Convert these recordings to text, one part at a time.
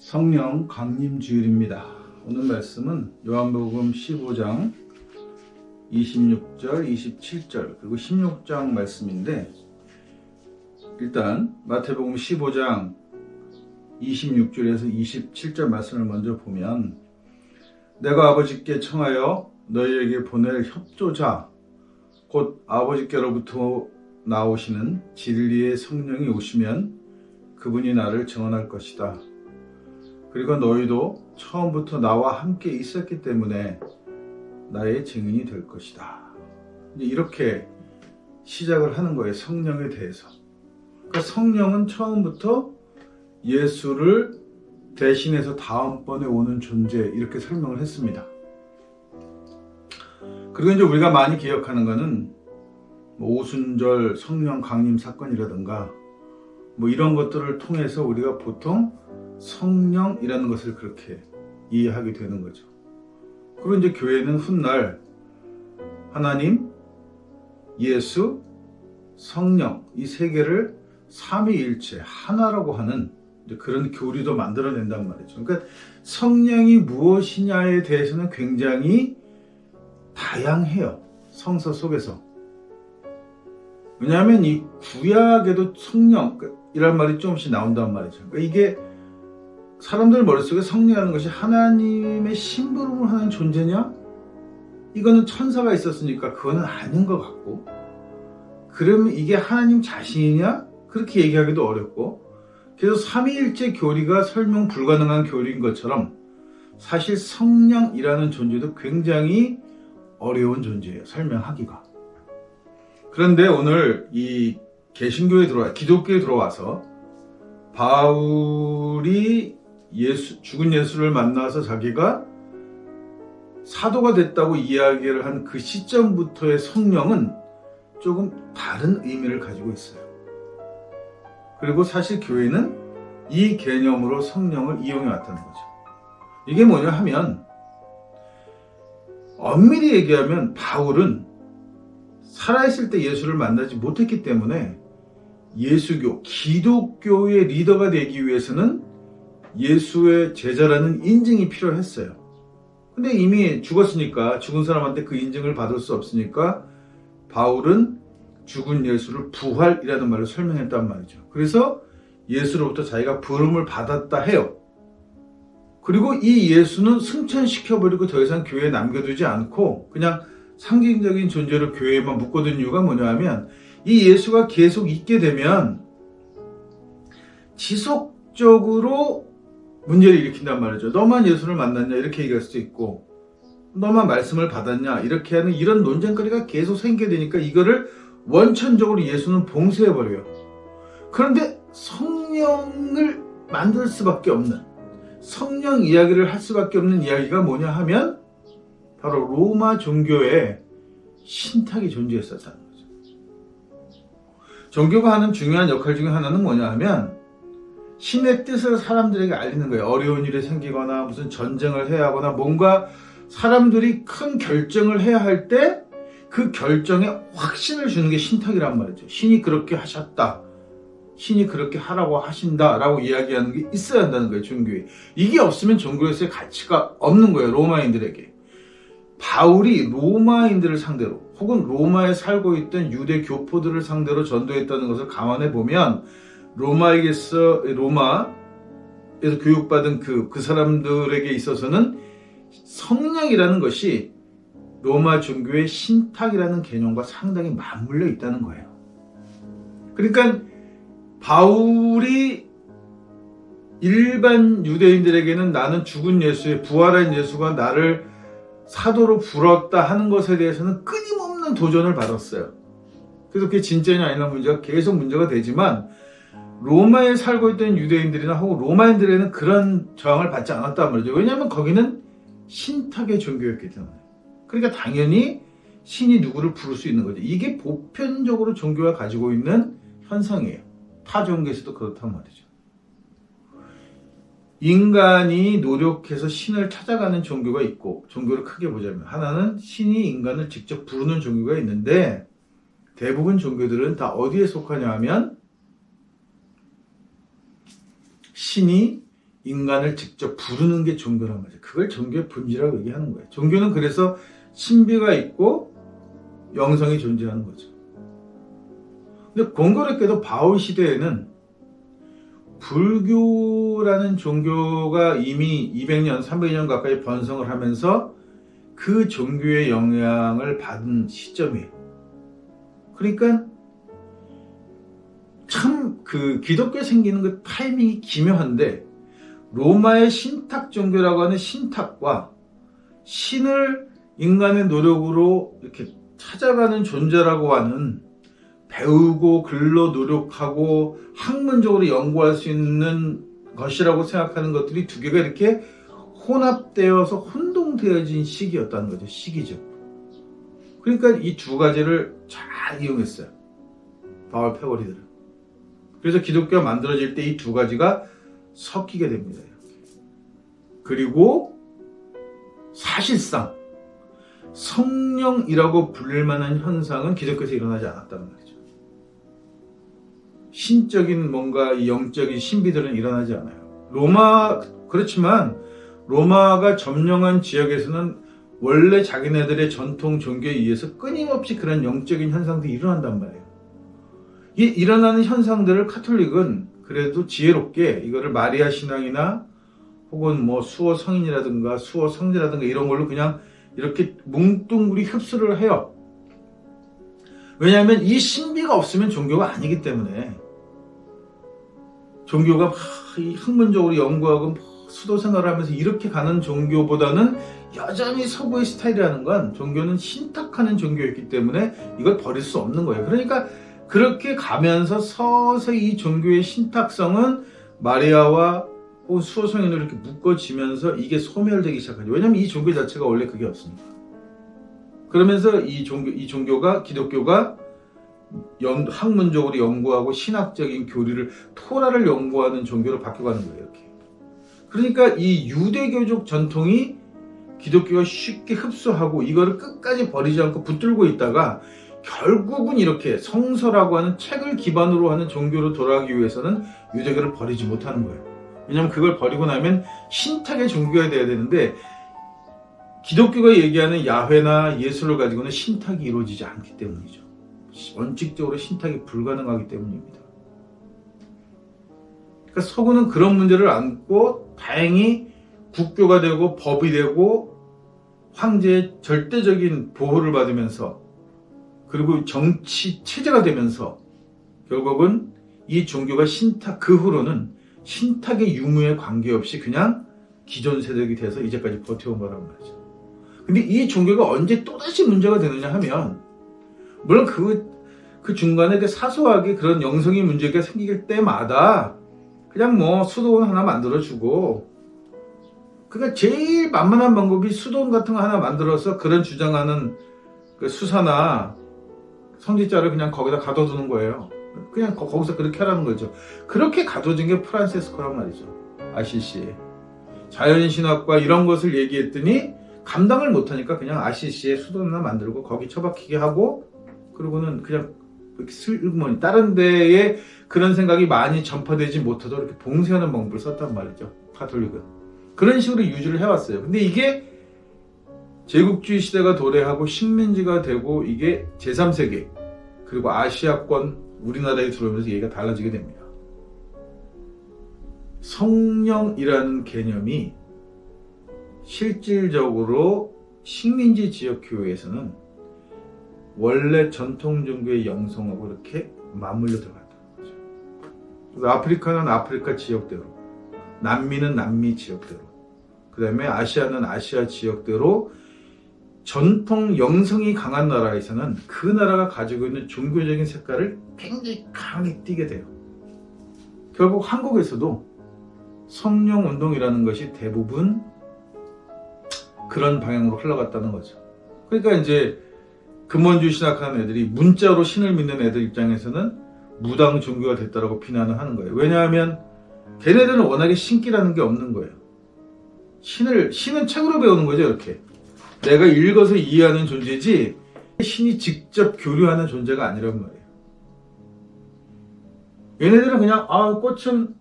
성령 강림 주일입니다. 오늘 말씀은 요한복음 15장 26절, 27절 그리고 16장 말씀인데, 일단 마태복음 15장 26절에서 27절 말씀을 먼저 보면, 내가 아버지께 청하여 너희에게 보낼 협조자 곧 아버지께로부터 나오시는 진리의 성령이 오시면 그분이 나를 증언할 것이다. 그리고 너희도 처음부터 나와 함께 있었기 때문에 나의 증인이 될 것이다. 이렇게 시작을 하는 거예요. 성령에 대해서. 그러니까 성령은 처음부터 예수를 대신해서 다음번에 오는 존재, 이렇게 설명을 했습니다. 그리고 이제 우리가 많이 기억하는 거는 오순절 성령 강림 사건이라든가 이런 것들을 통해서 우리가 보통 성령이라는 것을 그렇게 이해하게 되는 거죠. 그리고 이제 교회는 훗날 하나님, 예수, 성령 이 세 개를 삼위일체 하나라고 하는 그런 교리도 만들어낸단 말이죠. 그러니까 성령이 무엇이냐에 대해서는 굉장히 다양해요. 성서 속에서. 왜냐하면 이 구약에도 성령이란 말이 조금씩 나온단 말이죠. 그러니까 이게 사람들 머릿속에 성령이라는 것이 하나님의 심부름을 하는 존재냐? 이거는 천사가 있었으니까 그거는 아닌 것 같고, 그러면 이게 하나님 자신이냐? 그렇게 얘기하기도 어렵고, 그래서 삼위일체 교리가 설명 불가능한 교리인 것처럼 사실 성령이라는 존재도 굉장히 어려운 존재예요. 설명하기가. 그런데 오늘 이 개신교에 기독교에 들어와서 바울이 죽은 예수를 만나서 자기가 사도가 됐다고 이야기를 한 그 시점부터의 성령은 조금 다른 의미를 가지고 있어요. 그리고 사실 교회는 이 개념으로 성령을 이용해 왔다는 거죠. 이게 뭐냐 하면, 엄밀히 얘기하면 바울은 살아있을 때 예수를 만나지 못했기 때문에 예수교, 기독교의 리더가 되기 위해서는 예수의 제자라는 인증이 필요했어요. 근데 이미 죽었으니까, 죽은 사람한테 그 인증을 받을 수 없으니까 바울은 죽은 예수를 부활이라는 말로 설명했단 말이죠. 그래서 예수로부터 자기가 부름을 받았다 해요. 그리고 이 예수는 승천시켜버리고 더 이상 교회에 남겨두지 않고 그냥 상징적인 존재로 교회에만 묶어둔 이유가 뭐냐 하면, 이 예수가 계속 있게 되면 지속적으로 문제를 일으킨단 말이죠. 너만 예수를 만났냐 이렇게 얘기할 수도 있고, 너만 말씀을 받았냐 이렇게 하는 이런 논쟁거리가 계속 생기게 되니까 이거를 원천적으로 예수는 봉쇄해버려요. 그런데 성령을 만들 수밖에 없는, 성령 이야기를 할 수밖에 없는 이야기가 뭐냐 하면 바로 로마 종교에 신탁이 존재했었다는 거죠. 종교가 하는 중요한 역할 중에 하나는 뭐냐 하면 신의 뜻을 사람들에게 알리는 거예요. 어려운 일이 생기거나 무슨 전쟁을 해야 하거나 뭔가 사람들이 큰 결정을 해야 할 때 그 결정에 확신을 주는 게 신탁이란 말이죠. 신이 그렇게 하셨다, 신이 그렇게 하라고 하신다 라고 이야기하는 게 있어야 한다는 거예요. 종교에. 이게 없으면 종교에서의 가치가 없는 거예요. 로마인들에게. 바울이 로마인들을 상대로 혹은 로마에 살고 있던 유대 교포들을 상대로 전도했다는 것을 감안해 보면, 로마에서 교육받은 그 사람들에게 있어서는 성령이라는 것이 로마 종교의 신탁이라는 개념과 상당히 맞물려 있다는 거예요. 그러니까 바울이 일반 유대인들에게는 나는 죽은 예수의 부활한 예수가 나를 사도로 불렀다 하는 것에 대해서는 끊임없는 도전을 받았어요. 그래서 그게 진짜냐 아니냐 문제가 계속 문제가 되지만, 로마에 살고 있던 유대인들이나 혹은 로마인들에는 그런 저항을 받지 않았단 말이죠. 왜냐하면 거기는 신탁의 종교였기 때문에. 그러니까 당연히 신이 누구를 부를 수 있는 거죠. 이게 보편적으로 종교가 가지고 있는 현상이에요. 타 종교에서도 그렇단 말이죠. 인간이 노력해서 신을 찾아가는 종교가 있고, 종교를 크게 보자면 하나는 신이 인간을 직접 부르는 종교가 있는데, 대부분 종교들은 다 어디에 속하냐 하면 신이 인간을 직접 부르는 게 종교란 말이죠. 그걸 종교의 본질이라고 얘기하는 거예요. 종교는 그래서 신비가 있고 영성이 존재하는 거죠. 근데 공교롭게도 바울 시대에는 불교라는 종교가 이미 200년, 300년 가까이 번성을 하면서 그 종교의 영향을 받은 시점이에요. 그러니까 참 그 기독교 생기는 그 타이밍이 기묘한데, 로마의 신탁 종교라고 하는 신탁과 신을 인간의 노력으로 이렇게 찾아가는 존재라고 하는, 배우고 글로 노력하고 학문적으로 연구할 수 있는 것이라고 생각하는 것들이 두 개가 이렇게 혼합되어서 혼동되어진 시기였다는 거죠. 시기죠. 그러니까 이 두 가지를 잘 이용했어요, 바울 패거리들은. 그래서 기독교가 만들어질 때 이 두 가지가 섞이게 됩니다. 그리고 사실상 성령이라고 부를 만한 현상은 기독교에서 일어나지 않았다는 말이죠. 신적인 뭔가 이 영적인 신비들은 일어나지 않아요. 그렇지만 로마가 점령한 지역에서는 원래 자기네들의 전통 종교에 의해서 끊임없이 그런 영적인 현상들이 일어난단 말이에요. 이 일어나는 현상들을 카톨릭은 그래도 지혜롭게 이거를 마리아 신앙이나 혹은 뭐 수호 성인이라든가 수호 성제라든가 이런 걸로 그냥 이렇게 뭉뚱그리 흡수를 해요. 왜냐하면 이 신비가 없으면 종교가 아니기 때문에. 종교가 학문적으로 연구하고 수도 생활을 하면서 이렇게 가는 종교보다는 여전히 서구의 스타일이라는 건, 종교는 신탁하는 종교였기 때문에 이걸 버릴 수 없는 거예요. 그러니까 그렇게 가면서 서서히 이 종교의 신탁성은 마리아와 혹은 수호 성인으로 이렇게 묶어지면서 이게 소멸되기 시작하죠. 왜냐하면 이 종교 자체가 원래 그게 없으니까. 그러면서 이 종교가, 기독교가 학문적으로 연구하고 신학적인 교리를, 토라를 연구하는 종교로 바뀌어가는 거예요. 이렇게. 그러니까 이 유대교적 전통이 기독교가 쉽게 흡수하고 이거를 끝까지 버리지 않고 붙들고 있다가 결국은 이렇게 성서라고 하는 책을 기반으로 하는 종교로 돌아가기 위해서는 유대교를 버리지 못하는 거예요. 왜냐하면 그걸 버리고 나면 신탁의 종교가 돼야 되는데, 기독교가 얘기하는 야훼나 예수를 가지고는 신탁이 이루어지지 않기 때문이죠. 원칙적으로 신탁이 불가능하기 때문입니다. 그러니까 서구는 그런 문제를 안고 다행히 국교가 되고 법이 되고 황제의 절대적인 보호를 받으면서, 그리고 정치 체제가 되면서 결국은 이 종교가 그 후로는 신탁의 유무에 관계없이 그냥 기존 세력이 돼서 이제까지 버텨온 거란 말이죠. 근데 이 종교가 언제 또다시 문제가 되느냐 하면, 물론 그 중간에 사소하게 그런 영성의 문제가 생길 때마다 그냥 뭐 수도원 하나 만들어주고, 그러니까 제일 만만한 방법이 수도원 같은 거 하나 만들어서 그런 주장하는 그 수사나 성직자를 그냥 거기다 가둬두는 거예요. 그냥 거기서 그렇게 하라는 거죠. 그렇게 가둬진 게 프란체스코란 말이죠. 아시시에. 자연신학과 이런 것을 얘기했더니 감당을 못하니까 그냥 아시시에 수도원 하나 만들고 거기 처박히게 하고, 그리고는 그냥 슬그머니 다른 데에 그런 생각이 많이 전파되지 못하도록 이렇게 봉쇄하는 방법을 썼단 말이죠. 가톨릭은. 그런 식으로 유지를 해왔어요. 근데 이게 제국주의 시대가 도래하고 식민지가 되고 이게 제3세계 그리고 아시아권 우리나라에 들어오면서 얘기가 달라지게 됩니다. 성령이라는 개념이 실질적으로 식민지 지역 교회에서는 원래 전통 종교의 영성하고 이렇게 맞물려 들어갔다는 거죠. 그래서 아프리카는 아프리카 지역대로, 남미는 남미 지역대로, 그 다음에 아시아는 아시아 지역대로 전통 영성이 강한 나라에서는 그 나라가 가지고 있는 종교적인 색깔을 굉장히 강하게 띠게 돼요. 결국 한국에서도 성령운동이라는 것이 대부분 그런 방향으로 흘러갔다는 거죠. 그러니까 이제 근본주의 신학하는 애들이 문자로 신을 믿는 애들 입장에서는 무당 종교가 됐다라고 비난을 하는 거예요. 왜냐하면 걔네들은 워낙에 신기라는 게 없는 거예요. 신은 책으로 배우는 거죠. 이렇게 내가 읽어서 이해하는 존재지 신이 직접 교류하는 존재가 아니란 말이에요. 얘네들은 그냥 꽃은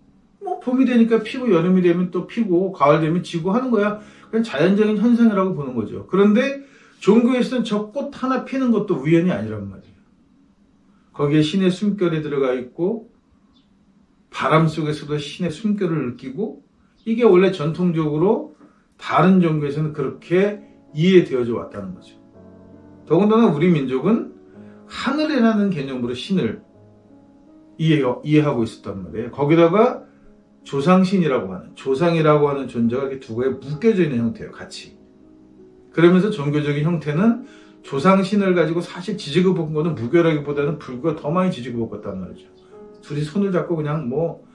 뭐 봄이 되니까 피고 여름이 되면 또 피고 가을 되면 지고 하는 거야. 그냥 자연적인 현상이라고 보는 거죠. 그런데 종교에서는 저 꽃 하나 피는 것도 우연이 아니란 말이에요. 거기에 신의 숨결이 들어가 있고 바람 속에서도 신의 숨결을 느끼고 이게 원래 전통적으로 다른 종교에서는 그렇게 이해되어져 왔다는 거죠. 더군다나 우리 민족은 하늘이라는 개념으로 신을 이해하고 있었단 말이에요. 거기다가 조상신이라고 하는, 조상이라고 하는 존재가 이렇게 두 개에 묶여져 있는 형태예요, 같이. 그러면서 종교적인 형태는 조상신을 가지고 사실 지지고 볶은 거는 무교라기보다는 불교가 더 많이 지지고 볶았단 말이죠. 둘이 손을 잡고 그냥 뭐,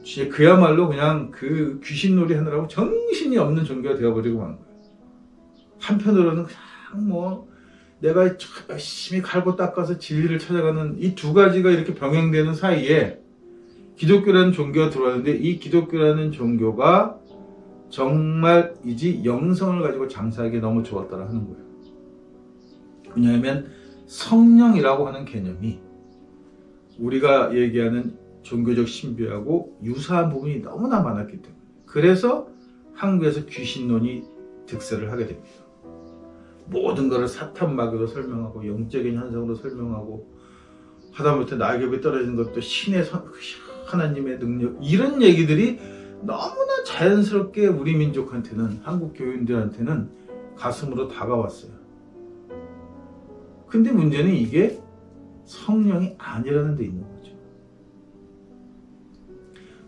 진짜 그야말로 그냥 그 귀신놀이 하느라고 정신이 없는 종교가 되어버리고 만 거예요. 한편으로는 그냥 뭐, 내가 열심히 갈고 닦아서 진리를 찾아가는 이 두 가지가 이렇게 병행되는 사이에 기독교라는 종교가 들어왔는데 이 기독교라는 종교가 정말이지 영성을 가지고 장사하기 너무 좋았다라 하는 거예요. 왜냐하면 성령이라고 하는 개념이 우리가 얘기하는 종교적 신비하고 유사한 부분이 너무나 많았기 때문에 그래서 한국에서 귀신론이 득세를 하게 됩니다. 모든 것을 사탄마귀로 설명하고 영적인 현상으로 설명하고 하다못해 낙엽이 떨어지는 것도 신의 하나님의 능력 이런 얘기들이 너무나 자연스럽게 우리 민족한테는 한국 교인들한테는 가슴으로 다가왔어요. 근데 문제는 이게 성령이 아니라는 데 있는 거죠.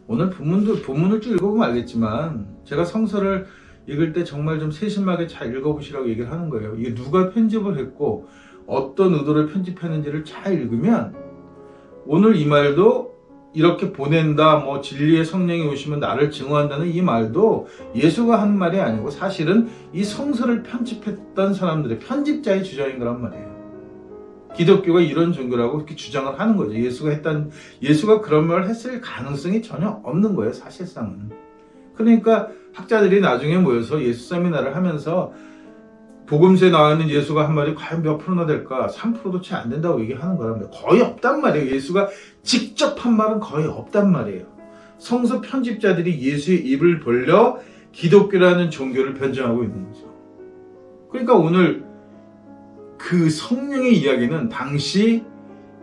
오늘 본문을 쭉 읽어보면 알겠지만 제가 성서를 읽을 때 정말 좀 세심하게 잘 읽어보시라고 얘기를 하는 거예요. 이게 누가 편집을 했고 어떤 의도를 편집했는지를 잘 읽으면 오늘 이 말도 이렇게 보낸다, 뭐 진리의 성령이 오시면 나를 증오한다는 이 말도 예수가 한 말이 아니고 사실은 이 성서를 편집했던 사람들의 편집자의 주장인 거란 말이에요. 기독교가 이런 종교라고 이렇게 주장을 하는 거죠. 예수가 그런 말을 했을 가능성이 전혀 없는 거예요, 사실상은. 그러니까 학자들이 나중에 모여서 예수 세미나를 하면서 복음서에 나와 있는 예수가 한 말이 과연 몇 프로나 될까? 3%도 채 안 된다고 얘기하는 거랍니다. 거의 없단 말이에요. 예수가 직접 한 말은 거의 없단 말이에요. 성서 편집자들이 예수의 입을 벌려 기독교라는 종교를 변증하고 있는 거죠. 그러니까 오늘 그 성령의 이야기는 당시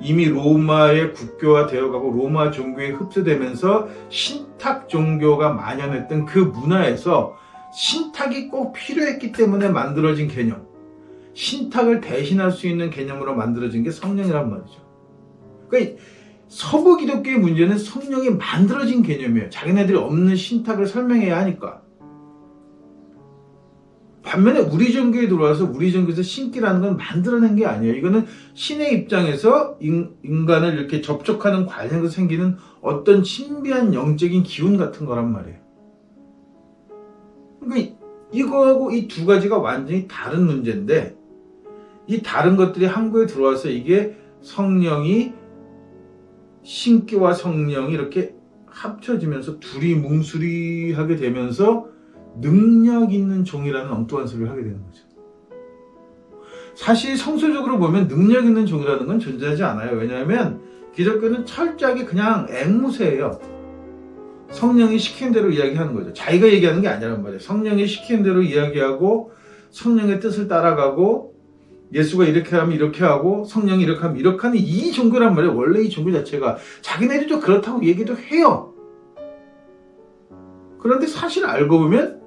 이미 로마의 국교화 되어가고 로마 종교에 흡수되면서 신탁 종교가 만연했던 그 문화에서 신탁이 꼭 필요했기 때문에 만들어진 개념, 신탁을 대신할 수 있는 개념으로 만들어진 게 성령이란 말이죠. 그러니까 서부 기독교의 문제는 성령이 만들어진 개념이에요. 자기네들이 없는 신탁을 설명해야 하니까. 반면에 우리 종교에 들어와서 우리 종교에서 신기라는 건 만들어낸 게 아니에요. 이거는 신의 입장에서 인간을 이렇게 접촉하는 과정에서 생기는 어떤 신비한 영적인 기운 같은 거란 말이에요. 그러니까 이거하고 이 두 가지가 완전히 다른 문제인데 이 다른 것들이 한국에 들어와서 이게 성령이 신기와 성령이 이렇게 합쳐지면서 둘이 뭉술이하게 되면서 능력 있는 종이라는 엉뚱한 소리를 하게 되는 거죠. 사실 성서적으로 보면 능력 있는 종이라는 건 존재하지 않아요. 왜냐하면 기독교는 철저하게 그냥 앵무새예요. 성령이 시키는 대로 이야기하는 거죠. 자기가 얘기하는 게 아니란 말이에요. 성령이 시키는 대로 이야기하고 성령의 뜻을 따라가고 예수가 이렇게 하면 이렇게 하고 성령이 이렇게 하면 이렇게 하는 이 종교란 말이에요. 원래 이 종교 자체가 자기네들도 그렇다고 얘기도 해요. 그런데 사실 알고 보면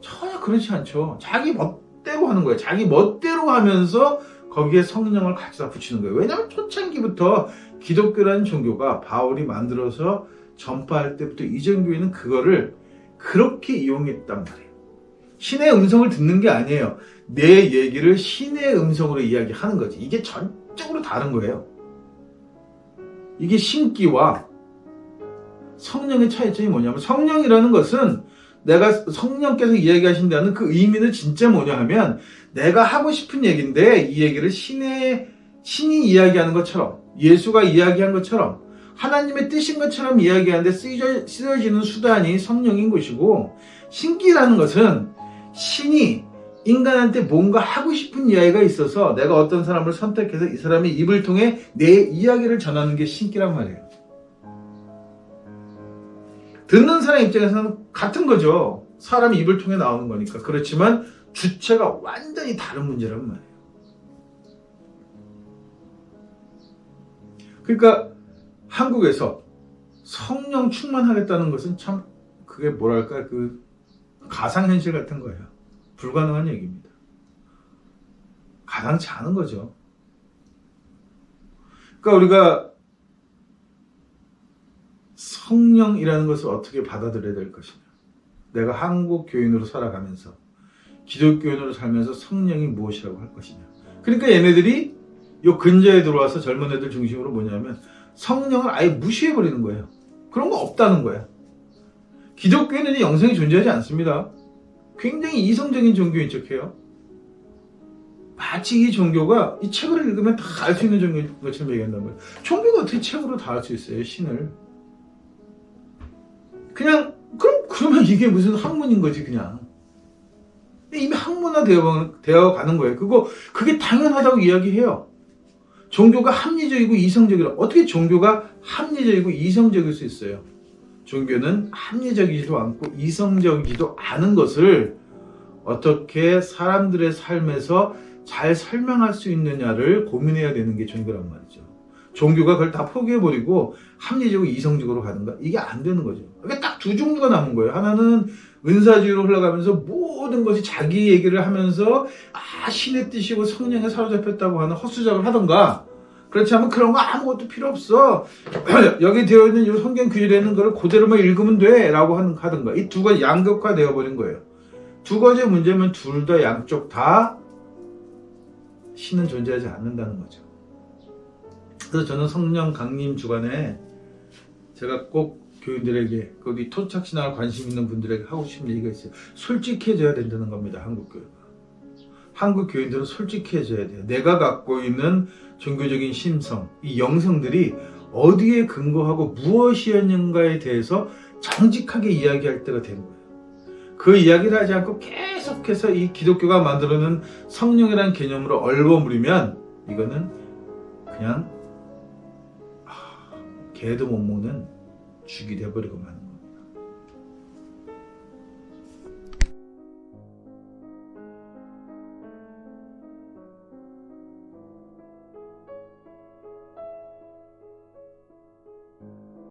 전혀 그렇지 않죠. 자기 멋대로 하는 거예요. 자기 멋대로 하면서 거기에 성령을 가져다 붙이는 거예요. 왜냐하면 초창기부터 기독교라는 종교가 바울이 만들어서 전파할 때부터 이 종교에는 그거를 그렇게 이용했단 말이에요. 신의 음성을 듣는 게 아니에요. 내 얘기를 신의 음성으로 이야기하는 거지. 이게 전적으로 다른 거예요. 이게 신기와 성령의 차이점이 뭐냐면 성령이라는 것은 내가 성령께서 이야기하신다는 그 의미는 진짜 뭐냐 하면 내가 하고 싶은 얘기인데 이 얘기를 신이 이야기하는 것처럼 예수가 이야기한 것처럼 하나님의 뜻인 것처럼 이야기하는데 쓰여지는 수단이 성령인 것이고 신기라는 것은 신이 인간한테 뭔가 하고 싶은 이야기가 있어서 내가 어떤 사람을 선택해서 이 사람의 입을 통해 내 이야기를 전하는 게 신기란 말이에요. 듣는 사람 입장에서는 같은 거죠. 사람 입을 통해 나오는 거니까. 그렇지만 주체가 완전히 다른 문제란 말이에요. 그러니까 한국에서 성령 충만하겠다는 것은 참 그게 뭐랄까 그 가상현실 같은 거예요. 불가능한 얘기입니다. 가당치 않은 거죠. 그러니까 우리가 성령이라는 것을 어떻게 받아들여야 될 것이냐. 내가 한국 교인으로 살아가면서 기독교인으로 살면서 성령이 무엇이라고 할 것이냐. 그러니까 얘네들이 요 근저에 들어와서 젊은 애들 중심으로 뭐냐면 성령을 아예 무시해버리는 거예요. 그런 거 없다는 거야. 기독교에는 영성이 존재하지 않습니다. 굉장히 이성적인 종교인 척해요. 마치 이 종교가 이 책을 읽으면 다 알 수 있는 종교인 것처럼 얘기한다는 거예요. 종교가 어떻게 책으로 다 알 수 있어요, 신을. 그냥 그러면 이게 무슨 학문인 거지 그냥. 이미 학문화 되어 가는 거예요. 그게 당연하다고 이야기해요. 종교가 합리적이고 이성적이라. 어떻게 종교가 합리적이고 이성적일 수 있어요? 종교는 합리적이지도 않고 이성적이지도 않은 것을 어떻게 사람들의 삶에서 잘 설명할 수 있느냐를 고민해야 되는 게 종교란 말이죠. 종교가 그걸 다 포기해버리고 합리적으로 이성적으로 가는가? 이게 안 되는 거죠. 그게 딱 두 종류가 남은 거예요. 하나는 은사주의로 흘러가면서 모든 것이 자기 얘기를 하면서 신의 뜻이고 성령에 사로잡혔다고 하는 헛수작을 하던가, 그렇지 않으면 그런 거 아무것도 필요 없어. 여기 되어 있는 이 성경 규율에 있는 거를 그대로만 읽으면 돼 라고 하던가. 이 두 가지 양극화되어 버린 거예요. 두 가지 문제면 둘 다 양쪽 다 신은 존재하지 않는다는 거죠. 그래서 저는 성령 강림 주간에 제가 꼭 교인들에게, 거기 토착신앙을 관심 있는 분들에게 하고 싶은 얘기가 있어요. 솔직해져야 된다는 겁니다. 한국교회가. 한국 교인들은 솔직해져야 돼요. 내가 갖고 있는 종교적인 심성, 이 영성들이 어디에 근거하고 무엇이었는가에 대해서 정직하게 이야기할 때가 되는 거예요. 그 이야기를 하지 않고 계속해서 이 기독교가 만들어놓은 성령이라는 개념으로 얼버무리면 이거는 그냥 개도 못 먹는 죽이 돼버리고 만